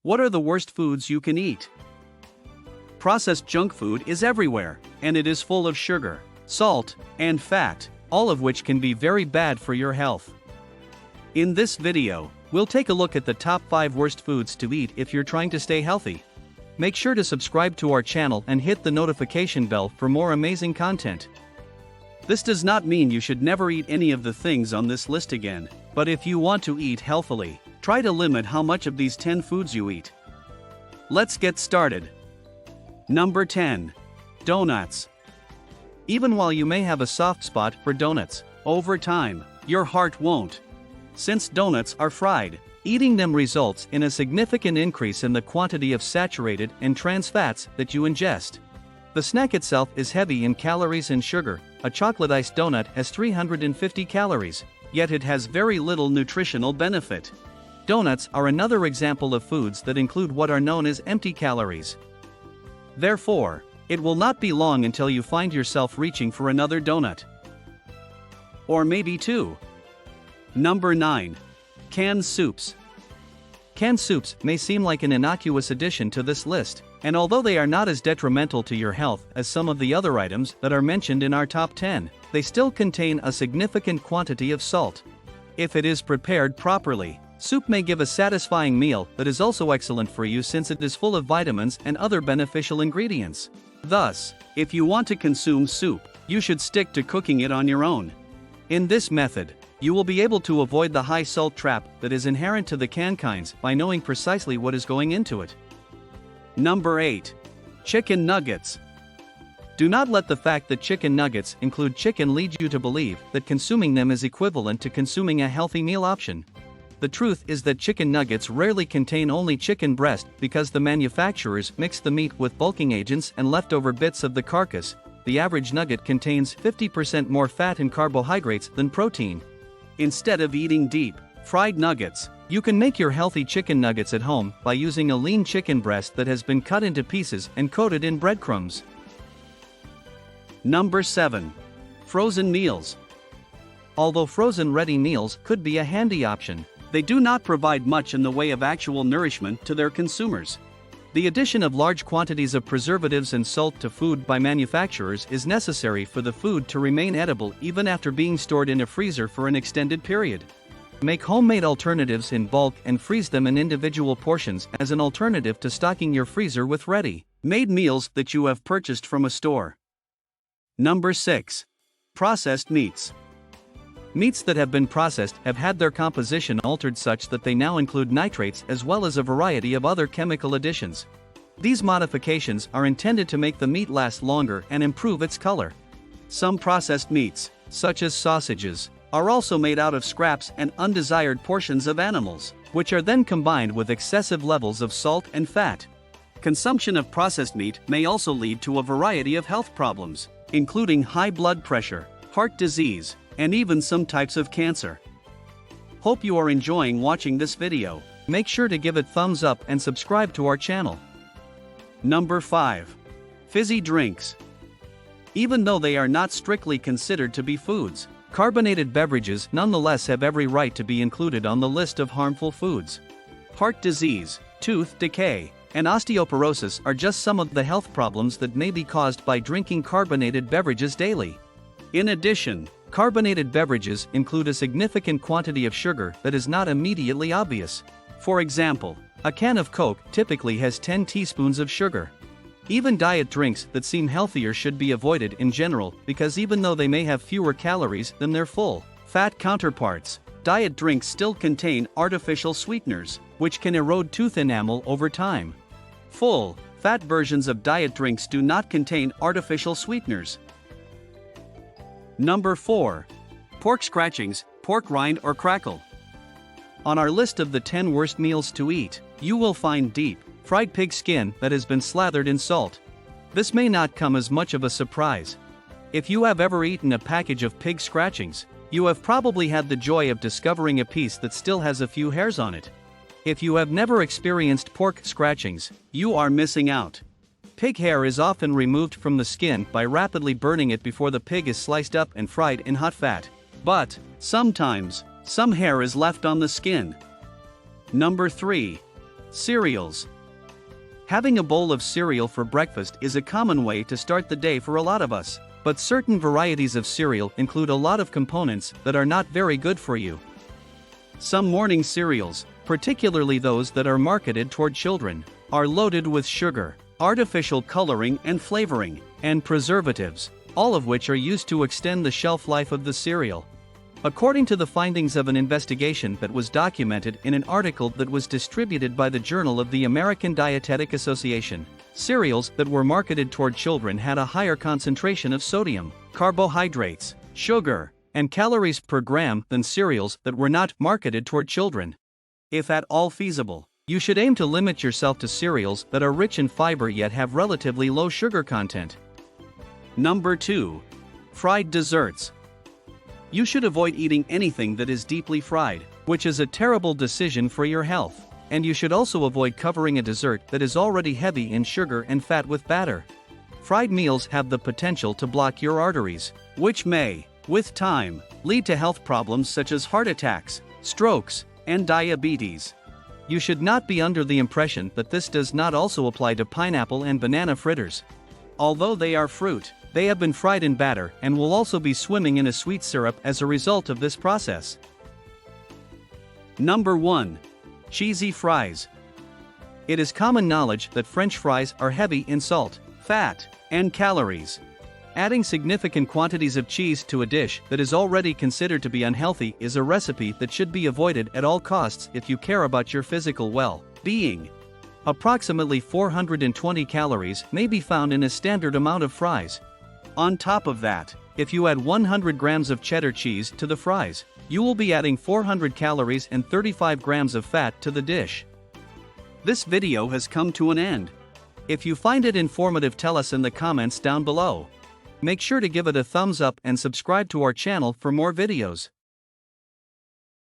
What are the worst foods you can eat? Processed junk food is everywhere, and it is full of sugar, salt, and fat, all of which can be very bad for your health. In this video, we'll take a look at the top 5 worst foods to eat if you're trying to stay healthy. Make sure to subscribe to our channel and hit the notification bell for more amazing content. This does not mean you should never eat any of the things on this list again, but if you want to eat healthily, try to limit how much of these 10 foods you eat. Let's get started. Number 10. Donuts. Even while you may have a soft spot for donuts, over time, your heart won't. Since donuts are fried, eating them results in a significant increase in the quantity of saturated and trans fats that you ingest. The snack itself is heavy in calories and sugar. A chocolate iced donut has 350 calories, yet it has very little nutritional benefit. Donuts are another example of foods that include what are known as empty calories. Therefore, it will not be long until you find yourself reaching for another donut. Or maybe two. Number 9. Canned soups. Canned soups may seem like an innocuous addition to this list, and although they are not as detrimental to your health as some of the other items that are mentioned in our top 10, they still contain a significant quantity of salt. If it is prepared properly, soup may give a satisfying meal that is also excellent for you since it is full of vitamins and other beneficial ingredients. Thus, if you want to consume soup, you should stick to cooking it on your own. In this method, you will be able to avoid the high salt trap that is inherent to the canned kinds by knowing precisely what is going into it. Number 8. Chicken nuggets. Do not let the fact that chicken nuggets include chicken lead you to believe that consuming them is equivalent to consuming a healthy meal option. The truth is that chicken nuggets rarely contain only chicken breast because the manufacturers mix the meat with bulking agents and leftover bits of the carcass. The average nugget contains 50% more fat and carbohydrates than protein. Instead of eating deep, fried nuggets, you can make your healthy chicken nuggets at home by using a lean chicken breast that has been cut into pieces and coated in breadcrumbs. Number 7. Frozen meals. Although frozen ready meals could be a handy option, they do not provide much in the way of actual nourishment to their consumers. The addition of large quantities of preservatives and salt to food by manufacturers is necessary for the food to remain edible even after being stored in a freezer for an extended period. Make homemade alternatives in bulk and freeze them in individual portions as an alternative to stocking your freezer with ready-made meals that you have purchased from a store. Number 6. Processed meats. Meats that have been processed have had their composition altered such that they now include nitrates as well as a variety of other chemical additions. These modifications are intended to make the meat last longer and improve its color. Some processed meats, such as sausages, are also made out of scraps and undesired portions of animals, which are then combined with excessive levels of salt and fat. Consumption of processed meat may also lead to a variety of health problems, including high blood pressure, heart disease, and even some types of cancer. Hope you are enjoying watching this video. Make sure to give it thumbs up and subscribe to our channel. Number 5. Fizzy drinks. Even though they are not strictly considered to be foods, carbonated beverages nonetheless have every right to be included on the list of harmful foods. Heart disease, tooth decay, and osteoporosis are just some of the health problems that may be caused by drinking carbonated beverages daily. In addition, carbonated beverages include a significant quantity of sugar that is not immediately obvious. For example, a can of Coke typically has 10 teaspoons of sugar. Even diet drinks that seem healthier should be avoided in general because even though they may have fewer calories than their full-fat counterparts, diet drinks still contain artificial sweeteners, which can erode tooth enamel over time. Full-fat versions of diet drinks do not contain artificial sweeteners. Number 4. Pork scratchings, pork rind or crackle. On our list of the 10 worst meals to eat, you will find deep, fried pig skin that has been slathered in salt. This may not come as much of a surprise. If you have ever eaten a package of pig scratchings, you have probably had the joy of discovering a piece that still has a few hairs on it. If you have never experienced pork scratchings, you are missing out. Pig hair is often removed from the skin by rapidly burning it before the pig is sliced up and fried in hot fat. But, sometimes, some hair is left on the skin. Number 3. Cereals. Having a bowl of cereal for breakfast is a common way to start the day for a lot of us, but certain varieties of cereal include a lot of components that are not very good for you. Some morning cereals, particularly those that are marketed toward children, are loaded with sugar, artificial coloring and flavoring, and preservatives, all of which are used to extend the shelf life of the cereal. According to the findings of an investigation that was documented in an article that was distributed by the Journal of the American Dietetic Association, cereals that were marketed toward children had a higher concentration of sodium, carbohydrates, sugar, and calories per gram than cereals that were not marketed toward children. If at all feasible, you should aim to limit yourself to cereals that are rich in fiber yet have relatively low sugar content. Number 2. Fried desserts. You should avoid eating anything that is deeply fried, which is a terrible decision for your health, and you should also avoid covering a dessert that is already heavy in sugar and fat with batter. Fried meals have the potential to block your arteries, which may, with time, lead to health problems such as heart attacks, strokes, and diabetes. You should not be under the impression that this does not also apply to pineapple and banana fritters. Although they are fruit, they have been fried in batter and will also be swimming in a sweet syrup as a result of this process. Number 1. Cheesy fries. It is common knowledge that French fries are heavy in salt, fat, and calories. Adding significant quantities of cheese to a dish that is already considered to be unhealthy is a recipe that should be avoided at all costs if you care about your physical well-being. Approximately 420 calories may be found in a standard amount of fries. On top of that, if you add 100 grams of cheddar cheese to the fries, you will be adding 400 calories and 35 grams of fat to the dish. This video has come to an end. If you find it informative, tell us in the comments down below. Make sure to give it a thumbs up and subscribe to our channel for more videos.